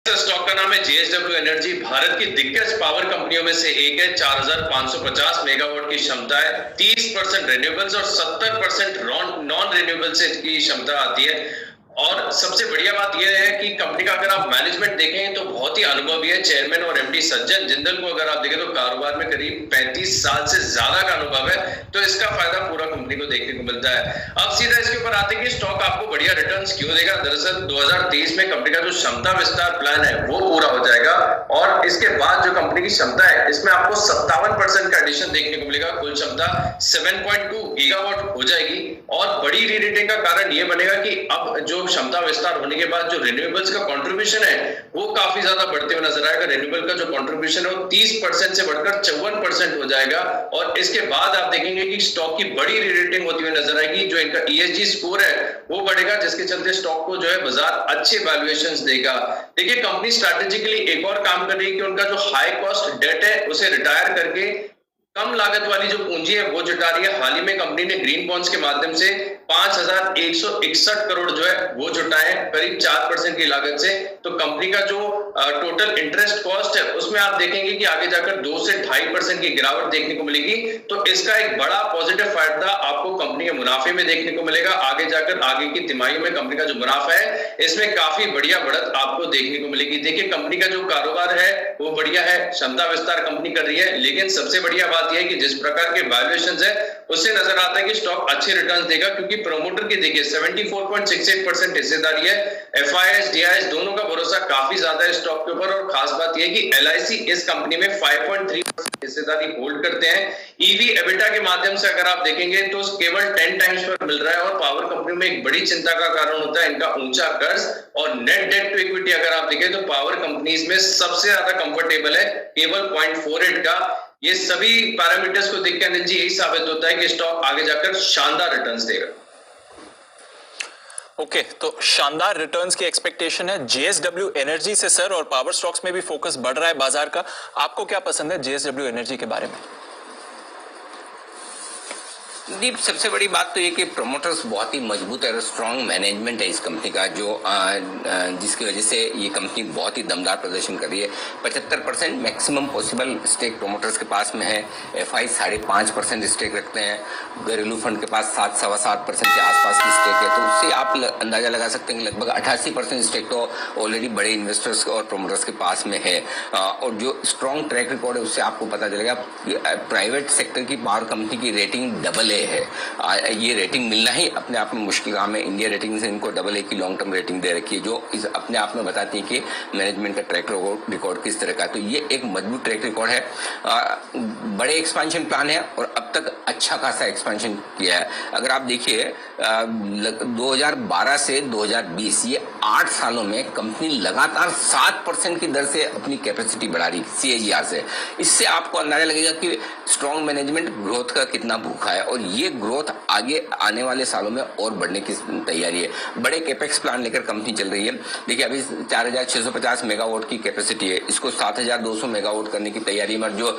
Stock का नाम है जेएसडब्ल्यू एनर्जी। भारत की दिग्गज पावर कंपनियों में से एक है। 4550 मेगावाट की क्षमता है। 30% रिन्यूएबल्स और 70% नॉन रिन्यूएबल्स की क्षमता आती है। और सबसे बढ़िया बात यह है कि कंपनी का अगर आप मैनेजमेंट देखें तो बहुत ही अनुभवी है। चेयरमैन और एमडी सज्जन जिंदल को अगर आप देखें तो कारोबार में करीब 35 साल से ज्यादा का अनुभव है, तो इसका फायदा पूरा कंपनी को देखने को मिलता है। अब सीधा इसके ऊपर आते हैं कि स्टॉक आपको बढ़िया रिटर्न्स क्यों देगा। दरअसल 2023 में कंपनी का जो क्षमता विस्तार प्लान है वो पूरा हो जाएगा और इसके बाद जो कंपनी की क्षमता है इसमें आपको 57% का एडिशन देखने को मिलेगा। कुल क्षमता 7.2 गीगावाट हो जाएगी। और बड़ी रीरेटिंग का कारण यह बनेगा कि अब जो क्षमता विस्तार होने के बाद जो रिन्यूएबल्स का कंट्रीब्यूशन है वो काफी ज्यादा बढ़ते हुए नजर आएगा। रिन्यूएबल का जो कंट्रीब्यूशन है वो 30% से बढ़कर 54% हो जाएगा। और इसके बाद आप देखेंगे कि स्टॉक की बड़ी रीरेटिंग होती हुई नजर आएगी। जो इनका ईएसजी स्कोर है वो बढ़ेगा, जिसके चलते स्टॉक को जो है बाजार अच्छे वैल्यूएशंस देगा। देखिए, कंपनी स्ट्रैटेजिकली एक और काम कर रही है कि उनका जो हाई कॉस्ट डेट है उसे रिटायर करके कम लागत वाली जो पूंजी है वो जुटा रही है। हाल ही में कंपनी ने ग्रीन बॉन्ड्स के माध्यम से 5161 करोड़ जो है वो जुटाए, करीब 4% की लागत से। तो कंपनी का जो टोटल इंटरेस्ट कॉस्ट है उसमें आप देखेंगे कि आगे जाकर 2 से 2.5% की गिरावट देखने को मिलेगी। तो इसका एक बड़ा पॉजिटिव फायदा आपको कंपनी के मुनाफे में देखने को मिलेगा। आगे जाकर आगे की तिमाही में कंपनी का जो मुनाफा है इसमें काफी बढ़िया बढ़त आपको देखने को मिलेगी। देखिए, कंपनी का जो कारोबार है वो बढ़िया है, क्षमता विस्तार कंपनी कर रही है, लेकिन सबसे बढ़िया बात यह है कि जिस प्रकार के वैल्यूएशंस है उससे नजर आता है कि स्टॉक अच्छे रिटर्न्स देगा, क्योंकि प्रमोटर की देखिए 74.68% हिस्सेदारी है। एफआईएस डीआईएस दोनों का भरोसा काफी ज्यादा है स्टॉक के ऊपर। और खास बात यह है कि एलआईसी इस कंपनी में 5.3% हिस्सेदारी होल्ड करते हैं। ईवी एबिटा के माध्यम से अगर आप देखेंगे तो केवल 10 टाइम्स पर मिल रहा है। और पावर कंपनी में एक बड़ी चिंता का कारण होता है इनका ऊंचा कर्ज और नेट डेट टू इक्विटी। अगर आप देखें तो पावर कंपनीज में सबसे ज्यादा कंफर्टेबल है, केवल 0.48 का। ये सभी पैरामीटर्स को देखकर अनिल जी यही साबित होता है कि स्टॉक आगे जाकर शानदार रिटर्न्स देगा। ओके, तो शानदार रिटर्न्स की एक्सपेक्टेशन है जेएसडब्ल्यू एनर्जी से सर, और पावर स्टॉक्स में भी फोकस बढ़ रहा है बाजार का। आपको क्या पसंद है जेएसडब्ल्यू एनर्जी के बारे में? दीप, सबसे बड़ी बात तो ये कि प्रोमोटर्स बहुत ही मजबूत है और स्ट्रांग मैनेजमेंट है इस कंपनी का, जो जिसकी वजह से ये कंपनी बहुत ही दमदार प्रदर्शन कर रही है। 75% मैक्सिमम पॉसिबल स्टेक प्रोमोटर्स के पास में है। एफआई 5.5% स्टेक रखते हैं। घरेलू फंड के पास 7-7.25% के आसपास की स्टेक है। तो उससे आप अंदाजा लगा सकते हैं कि लगभग 88% स्टेक तो ऑलरेडी बड़े इन्वेस्टर्स और प्रोमोटर्स के पास में है। और जो स्ट्रॉन्ग ट्रैक रिकॉर्ड है उससे आपको पता चलेगा प्राइवेट सेक्टर की पावर कंपनी की रेटिंग AA है। ये रेटिंग मिलना ही अपने आप में मुश्किल काम है। इंडिया रेटिंग से इनको AA की लॉन्ग टर्म रेटिंग दे रखी है, जो इस अपने आप में बताती है कि मैनेजमेंट का ट्रैक रिकॉर्ड किस तरह का। तो ये एक मजबूत ट्रैक रिकॉर्ड है। बड़े एक्सपेंशन प्लान है और अब तक अच्छा खासा एक्सपेंशन किया है। अगर आप देखिए 2012 से 2020 ये 8 सालों में कंपनी लगातार 7% की दर से अपनी कैपेसिटी बढ़ा रही CAGR से। इससे आपको अंदाजा लगेगा कि स्ट्रॉन्ग मैनेजमेंट ग्रोथ का कितना भूखा है और ये ग्रोथ आगे आने वाले सालों में और बढ़ने की तैयारी है। बड़े कैपेक्स प्लान लेकर कंपनी चल रही है। देखिए, अभी 4650 मेगावाट की कैपेसिटी है, इसको 7200 मेगावाट करने की तैयारी में। जो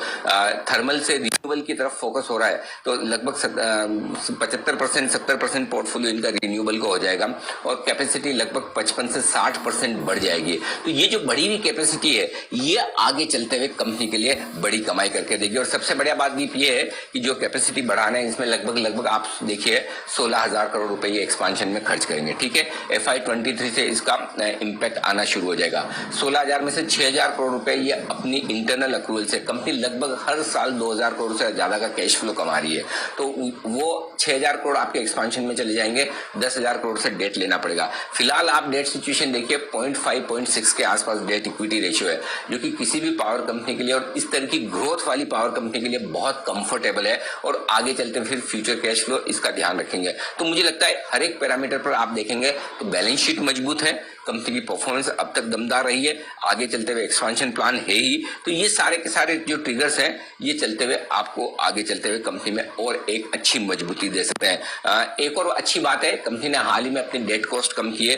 थर्मल से रिन्यूएबल की तरफ फोकस हो रहा है, तो लगभग 75% 70% पोर्टफोलियो इनका रिन्यूएबल का हो जाएगा और कैपेसिटी लगभग 55 से 60% बढ़ जाएगी। तो ये जो बढ़ी हुई कैपेसिटी है ये आगे चलते हुए कंपनी के लिए बड़ी कमाई करके देगी। और सबसे बढ़िया बात भी ये है कि जो कैपेसिटी बढ़ाना है इसमें लगभग आप देखिए 16,000 करोड़ रुपए ये एक्सपांशन में खर्च करेंगे। ठीक है, FY23 से इसका इम्पैक्ट आना शुरू हो जाएगा। 16,000 में से 6,000 करोड़ रुपए ये अपनी इंटरनल अक्रूवल से, कंपनी लगभग हर साल 2,000 करोड़ से ज्यादा का कैश फ्लो कमा रही है, तो वो 6,000 करोड़ आपके एक्सपांशन में चले जाएंगे। 10,000 करोड़ से डेट लेना पड़ेगा। फिलहाल आप डेट सिचुएशन देखिए 0.5-0.6 के आसपास डेट इक्विटी रेशियो है, जो कि किसी भी पावर कंपनी के लिए और इस तरह की ग्रोथ वाली पावर कंपनी के लिए बहुत कंफर्टेबल है। और आगे चलते फिर फ्यूचर कैश फ्लो इसका ध्यान रखेंगे। तो मुझे लगता है हर एक पैरामीटर पर आप देखेंगे तो बैलेंस शीट मजबूत है, कंपनी की परफॉर्मेंस अब तक दमदार रही है, आगे चलते हुए एक्सपेंशन प्लान है ही। तो ये सारे के सारे जो ट्रिगर्स हैं ये चलते हुए आप आपको आगे चलते हुए कंपनी में और एक अच्छी मजबूती दे सकते हैं। एक और अच्छी बात है, कंपनी ने हाल ही में अपनी डेट कॉस्ट कम की है।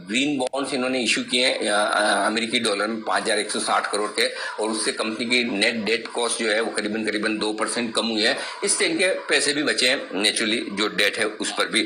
ग्रीन बॉन्ड्स इन्होंने इशू किए हैं अमेरिकी डॉलर में 5,160 करोड़ के, और उससे कंपनी की नेट डेट कॉस्ट जो है वो करीबन 2% कम हुई है। इससे इनके पैसे भी बचे हैं, नेचुरली जो डेट है उस पर भी।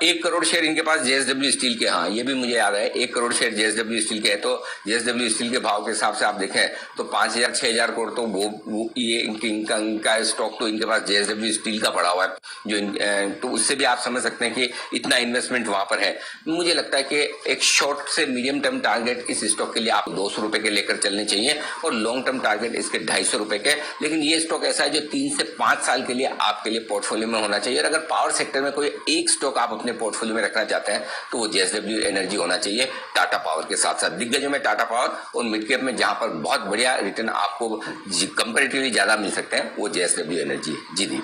1 करोड़ शेयर इनके पास जेएसडब्ल्यू स्टील के, हाँ ये भी मुझे याद है, 1 करोड़ शेयर जेएसडब्ल्यू स्टील के है। तो जेएसडब्ल्यू स्टील के भाव के हिसाब से आप देखें तो 5,000-6,000 करोड़ तो वो ये इनका स्टॉक तो इनके पास जेएसडब्ल्यू स्टील का पड़ा हुआ है, तो उससे भी आप समझ सकते हैं कि इतना इन्वेस्टमेंट वहां पर है। मुझे लगता है कि एक शॉर्ट से मीडियम टर्म टारगेट इस स्टॉक के लिए आप 200 रुपए के लेकर चलने चाहिए, और लॉन्ग टर्म टारगेट इसके 250 रुपए के। लेकिन ये स्टॉक ऐसा है जो 3 से 5 साल के लिए आपके लिए पोर्टफोलियो में होना चाहिए। और अगर पावर सेक्टर में कोई एक स्टॉक आप अपने पोर्टफोलियो में रखना चाहते हैं तो वो जेएसडब्ल्यू एनर्जी होना चाहिए, टाटा पावर के साथ साथ। दिग्गजों में टाटा पावर और मिड कैप में जहां पर बहुत बढ़िया रिटर्न आपको कंपैरेटिवली ज्यादा मिल सकते हैं वो जेएसडब्ल्यू एनर्जी है। जी दी।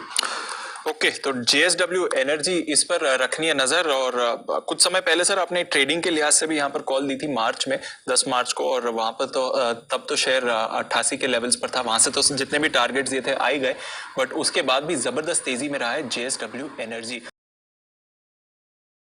ओके, तो जेएसडब्ल्यू एनर्जी इस पर रखनी है नजर। और कुछ समय पहले सर आपने ट्रेडिंग के लिहाज से भी यहाँ पर कॉल दी थी मार्च में, 10 मार्च को, और वहां पर तो तब तो शेयर 88 के लेवल्स पर था। वहां से तो जितने भी टारगेट्स दिए थे आ ही गए, बट उसके बाद भी जबरदस्त तेजी में रहा है जेएसडब्ल्यू एनर्जी।